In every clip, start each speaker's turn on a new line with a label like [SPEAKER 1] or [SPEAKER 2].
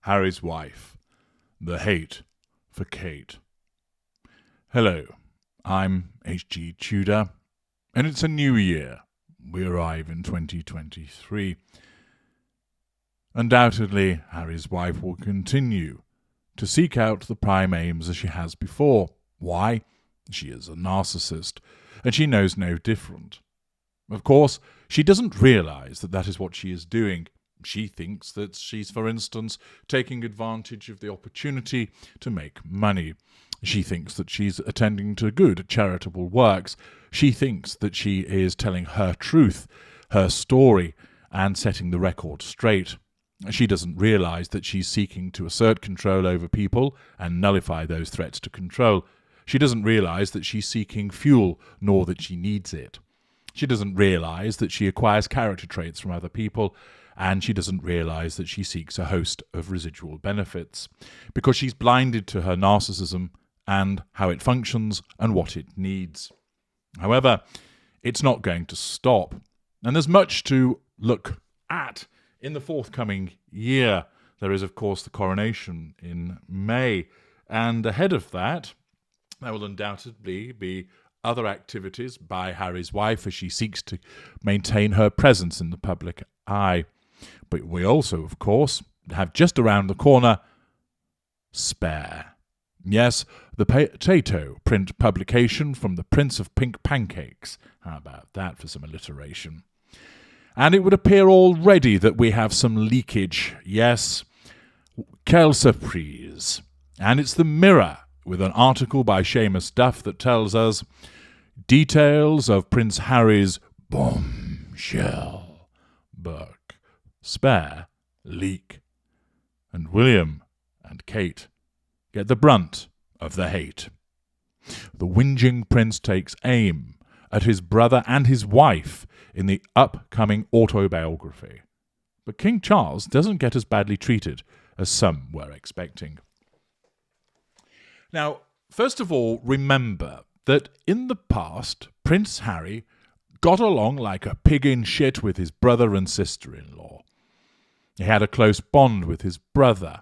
[SPEAKER 1] Harry's wife, the hate for Kate. Hello, I'm H.G. Tudor, and it's a new year. We arrive in 2023. Undoubtedly, Harry's wife will continue to seek out the prime aims as she has before. Why? She is a narcissist, and she knows no different. Of course, she doesn't realize that that is what she is doing. She thinks that she's, for instance, taking advantage of the opportunity to make money. She thinks that she's attending to good charitable works. She thinks that she is telling her truth, her story, and setting the record straight. She doesn't realize that she's seeking to assert control over people and nullify those threats to control. She doesn't realize that she's seeking fuel, nor that she needs it. She doesn't realize that she acquires character traits from other people, and she doesn't realize that she seeks a host of residual benefits, because she's blinded to her narcissism and how it functions and what it needs. However, it's not going to stop, and there's much to look at in the forthcoming year. There is, of course, the coronation in May, and ahead of that, there will undoubtedly be other activities by Harry's wife as she seeks to maintain her presence in the public eye. But we also, of course, have just around the corner Spare. Yes, the potato print publication from the Prince of Pink Pancakes. How about that for some alliteration? And it would appear already that we have some leakage. Yes, quelle surprise. And it's the Mirror with an article by Seamus Duff that tells us details of Prince Harry's bombshell book, Spare, leak, and William and Kate get the brunt of the hate. The whinging prince takes aim at his brother and his wife in the upcoming autobiography. But King Charles doesn't get as badly treated as some were expecting. Now, first of all, remember that in the past, Prince Harry got along like a pig in shit with his brother and sister-in-law. He had a close bond with his brother,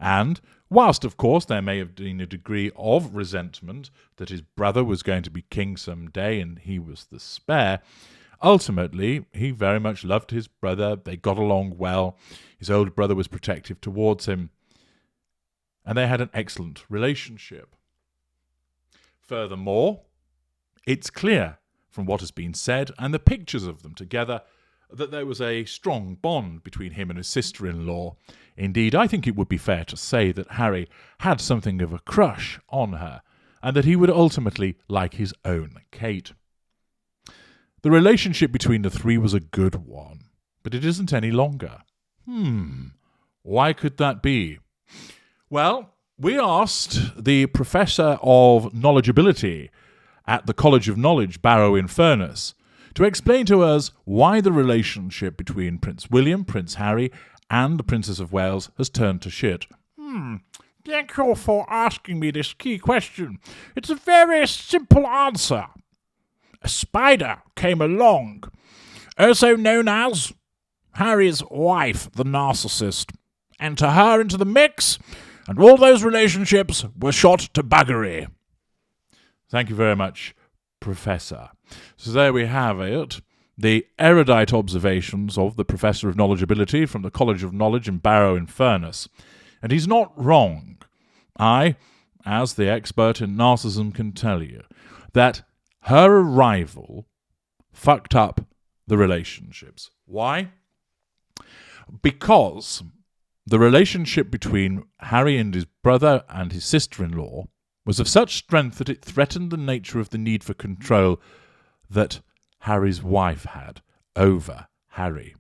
[SPEAKER 1] and whilst, of course, there may have been a degree of resentment that his brother was going to be king someday and he was the spare, ultimately, he very much loved his brother. They got along well. His older brother was protective towards him, and they had an excellent relationship. Furthermore, it's clear from what has been said and the pictures of them together that there was a strong bond between him and his sister-in-law. Indeed, I think it would be fair to say that Harry had something of a crush on her, and that he would ultimately like his own Kate. The relationship between the three was a good one, but it isn't any longer. Why could that be? Well, we asked the Professor of Knowledgeability at the College of Knowledge, Barrow-in-Furness, to explain to us why the relationship between Prince William, Prince Harry, and the Princess of Wales has turned to shit.
[SPEAKER 2] Thank you for asking me this key question. It's a very simple answer. A spider came along, also known as Harry's wife, the narcissist, enter her into the mix, and all those relationships were shot to buggery.
[SPEAKER 1] Thank you very much, Professor. So there we have it, the erudite observations of the Professor of Knowledgeability from the College of Knowledge in Barrow-in-Furness. And he's not wrong. I, as the expert in narcissism, can tell you that her arrival fucked up the relationships. Why? Because the relationship between Harry and his brother and his sister-in-law was of such strength that it threatened the nature of the need for control that Harry's wife had over Harry.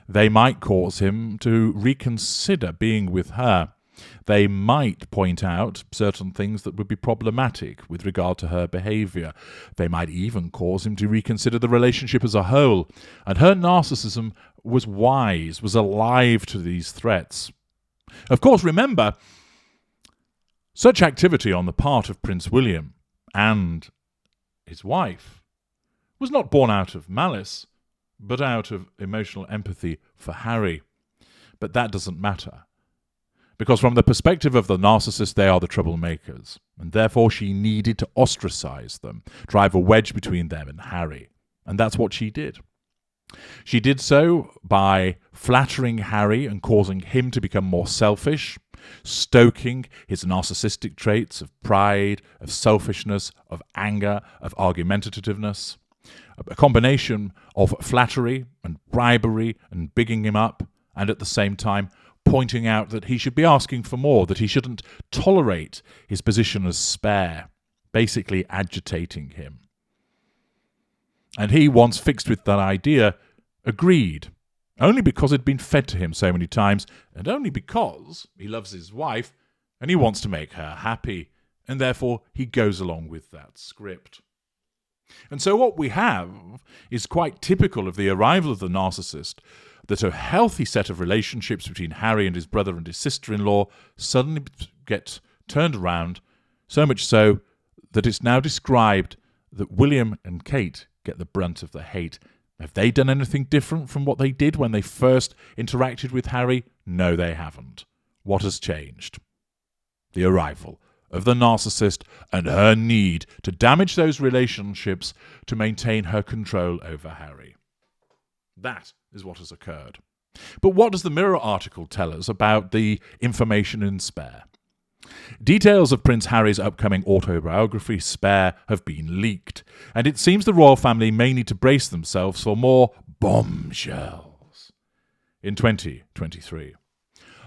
[SPEAKER 1] They might cause him to reconsider being with her. They might point out certain things that would be problematic with regard to her behaviour. They might even cause him to reconsider the relationship as a whole. And her narcissism was wise, was alive to these threats. Of course, remember, such activity on the part of Prince William and his wife was not born out of malice, but out of emotional empathy for Harry. But that doesn't matter, because from the perspective of the narcissist, they are the troublemakers, and therefore she needed to ostracize them, drive a wedge between them and Harry. And that's what she did. She did so by flattering Harry and causing him to become more selfish, stoking his narcissistic traits of pride, of selfishness, of anger, of argumentativeness. A combination of flattery and bribery and bigging him up, and at the same time pointing out that he should be asking for more, that he shouldn't tolerate his position as spare, basically agitating him. And he, once fixed with that idea, agreed, only because it had been fed to him so many times, and only because he loves his wife and he wants to make her happy, and therefore he goes along with that script. And so what we have is quite typical of the arrival of the narcissist, that a healthy set of relationships between Harry and his brother and his sister-in-law suddenly get turned around, so much so that it's now described that William and Kate get the brunt of the hate. Have they done anything different from what they did when they first interacted with Harry? No, they haven't. What has changed? The arrival of the narcissist and her need to damage those relationships to maintain her control over Harry. That is what has occurred. But what does the Mirror article tell us about the information in Spare? Details of Prince Harry's upcoming autobiography, Spare, have been leaked, and it seems the royal family may need to brace themselves for more bombshells in 2023.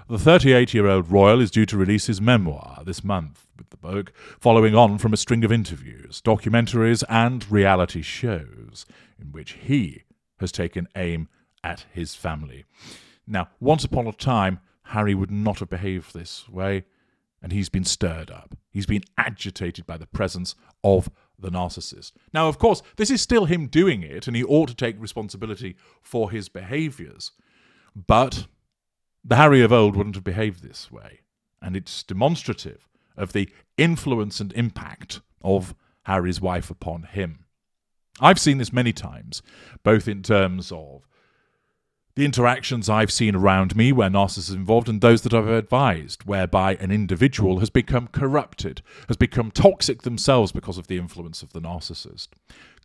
[SPEAKER 1] The 38-year-old royal is due to release his memoir this month, with the book following on from a string of interviews, documentaries, and reality shows in which he has taken aim at his family. Now, once upon a time, Harry would not have behaved this way, and he's been stirred up. He's been agitated by the presence of the narcissist. Now, of course, this is still him doing it, and he ought to take responsibility for his behaviours. But the Harry of old wouldn't have behaved this way, and it's demonstrative of the influence and impact of Harry's wife upon him. I've seen this many times, both in terms of the interactions I've seen around me where narcissists are involved and those that I've advised, whereby an individual has become corrupted, has become toxic themselves because of the influence of the narcissist.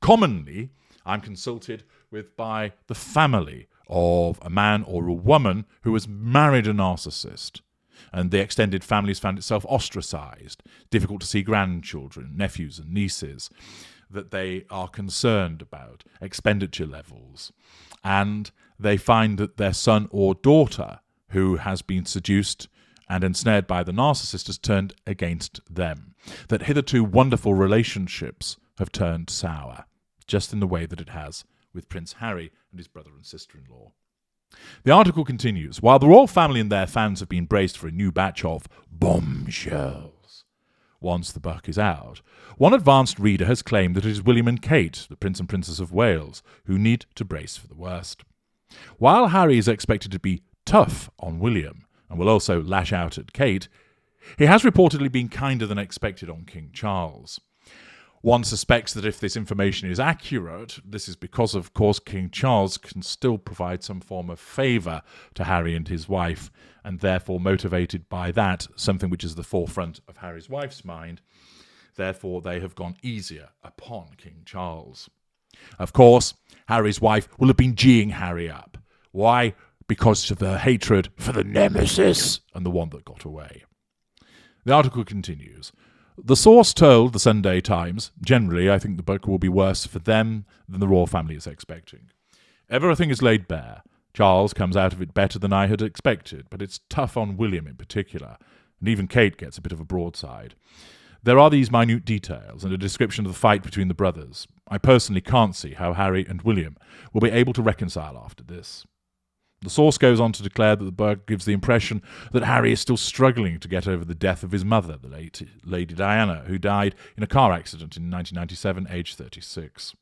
[SPEAKER 1] Commonly, I'm consulted with by the family of a man or a woman who has married a narcissist, and the extended family has found itself ostracized, difficult to see grandchildren, nephews and nieces, that they are concerned about expenditure levels, and they find that their son or daughter, who has been seduced and ensnared by the narcissist, has turned against them. That hitherto wonderful relationships have turned sour, just in the way that it has with Prince Harry and his brother and sister-in-law. The article continues, while the royal family and their fans have been braced for a new batch of bombshells once the book is out, one advanced reader has claimed that it is William and Kate, the Prince and Princess of Wales, who need to brace for the worst. While Harry is expected to be tough on William and will also lash out at Kate, he has reportedly been kinder than expected on King Charles. One suspects that if this information is accurate, this is because, of course, King Charles can still provide some form of favour to Harry and his wife, and therefore motivated by that, something which is the forefront of Harry's wife's mind, therefore they have gone easier upon King Charles. Of course, Harry's wife will have been geeing Harry up. Why? Because of her hatred for the nemesis and the one that got away. The article continues. The source told the Sunday Times, generally I think the book will be worse for them than the royal family is expecting. Everything is laid bare. Charles comes out of it better than I had expected, but it's tough on William in particular, and even Kate gets a bit of a broadside. There are these minute details and a description of the fight between the brothers. I personally can't see how Harry and William will be able to reconcile after this. The source goes on to declare that the book gives the impression that Harry is still struggling to get over the death of his mother, the late Lady Diana, who died in a car accident in 1997, aged 36.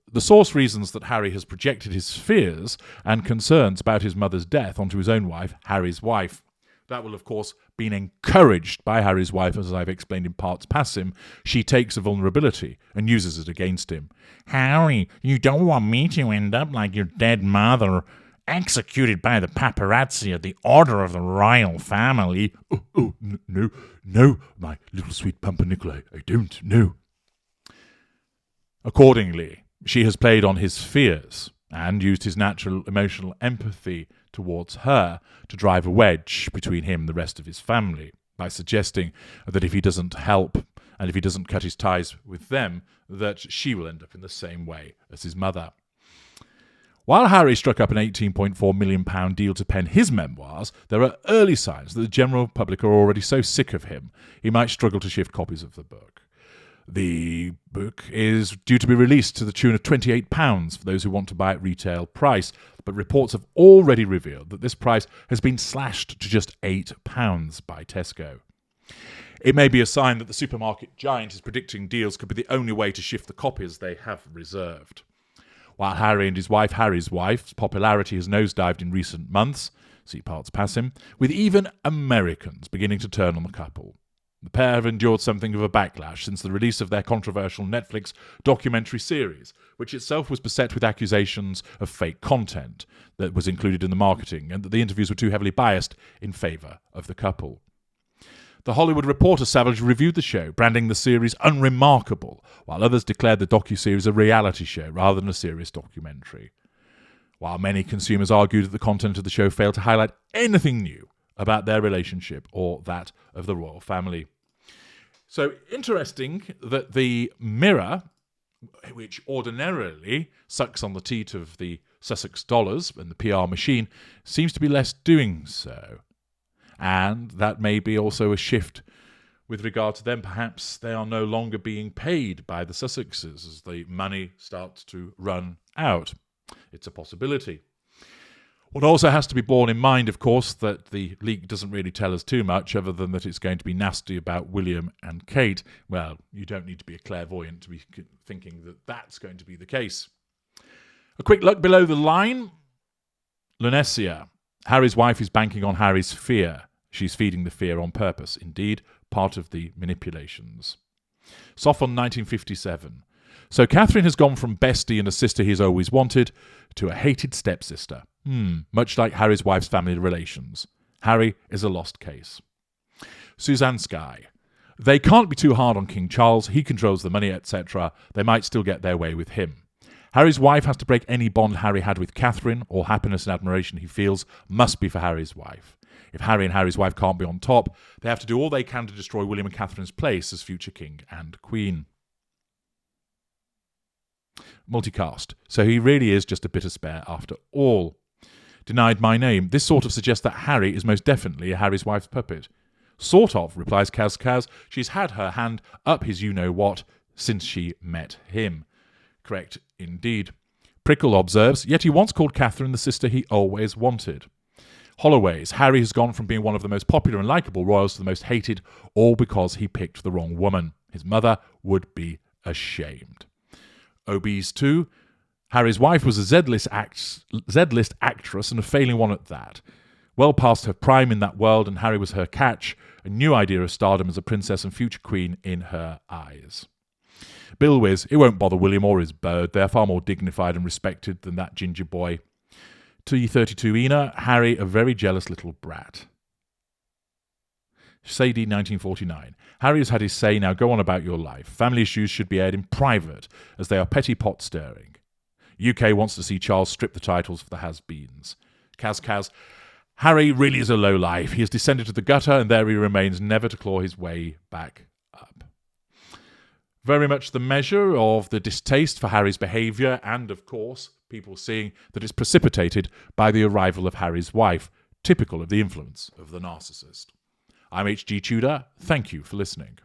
[SPEAKER 1] The source reasons that Harry has projected his fears and concerns about his mother's death onto his own wife, Harry's wife. That will, of course, be encouraged by Harry's wife, as I've explained in parts past him. She takes a vulnerability and uses it against him.
[SPEAKER 2] Harry, you don't want me to end up like your dead mother. executed by the paparazzi at the order of the royal family.
[SPEAKER 1] No, my little sweet pumpernickel, I don't, no. Accordingly, she has played on his fears and used his natural emotional empathy towards her to drive a wedge between him and the rest of his family by suggesting that if he doesn't help and if he doesn't cut his ties with them, that she will end up in the same way as his mother. While Harry struck up an £18.4 million deal to pen his memoirs, there are early signs that the general public are already so sick of him he might struggle to shift copies of the book. The book is due to be released to the tune of £28 for those who want to buy at retail price, but reports have already revealed that this price has been slashed to just £8 by Tesco. It may be a sign that the supermarket giant is predicting deals could be the only way to shift the copies they have reserved. While Harry and his wife, Harry's wife's popularity has nosedived in recent months, see parts past him, with even Americans beginning to turn on the couple. The pair have endured something of a backlash since the release of their controversial Netflix documentary series, which itself was beset with accusations of fake content that was included in the marketing and that the interviews were too heavily biased in favour of the couple. The Hollywood Reporter savagely reviewed the show, branding the series unremarkable, while others declared the docuseries a reality show rather than a serious documentary. While many consumers argued that the content of the show failed to highlight anything new about their relationship or that of the royal family. So interesting that the Mirror, which ordinarily sucks on the teat of the Sussex dollars and the PR machine, seems to be less doing so. And that may be also a shift with regard to them. Perhaps they are no longer being paid by the Sussexes as the money starts to run out. It's a possibility. What also has to be borne in mind, of course, that the leak doesn't really tell us too much other than that it's going to be nasty about William and Kate. Well, you don't need to be a clairvoyant to be thinking that that's going to be the case. A quick look below the line. Lunecia. Harry's wife is banking on Harry's fear. She's feeding the fear on purpose. Indeed, part of the manipulations. Sophon 1957. So Catherine has gone from bestie and a sister he's always wanted to a hated stepsister. Much like Harry's wife's family relations. Harry is a lost case. Suzanne Skye. They can't be too hard on King Charles. He controls the money, etc. They might still get their way with him. Harry's wife has to break any bond Harry had with Catherine. All happiness and admiration he feels must be for Harry's wife. If Harry and Harry's wife can't be on top, they have to do all they can to destroy William and Catherine's place as future king and queen. Multicast. So he really is just a bitter spare after all. Denied my name. This sort of suggests that Harry is most definitely Harry's wife's puppet. Sort of, replies Kaz. She's had her hand up his you-know-what since she met him. Correct, indeed. Prickle observes, yet he once called Catherine the sister he always wanted. Holloways. Harry has gone from being one of the most popular and likeable royals to the most hated, all because he picked the wrong woman. His mother would be ashamed. Obese 2. Harry's wife was a Z-list actress and a failing one at that. Well past her prime in that world, and Harry was her catch, a new idea of stardom as a princess and future queen in her eyes. Bill Wiz, it won't bother William or his bird. They're far more dignified and respected than that ginger boy. T32 Ina, Harry, a very jealous little brat. Sadie 1949. Harry has had his say, now go on about your life. Family issues should be aired in private, as they are petty pot stirring. UK wants to see Charles strip the titles for the has-beens. Kaz. Harry really is a lowlife. He has descended to the gutter, and there he remains, never to claw his way back up. Very much the measure of the distaste for Harry's behaviour, and, of course, people seeing that it's precipitated by the arrival of Harry's wife, typical of the influence of the narcissist. I'm H.G. Tudor. Thank you for listening.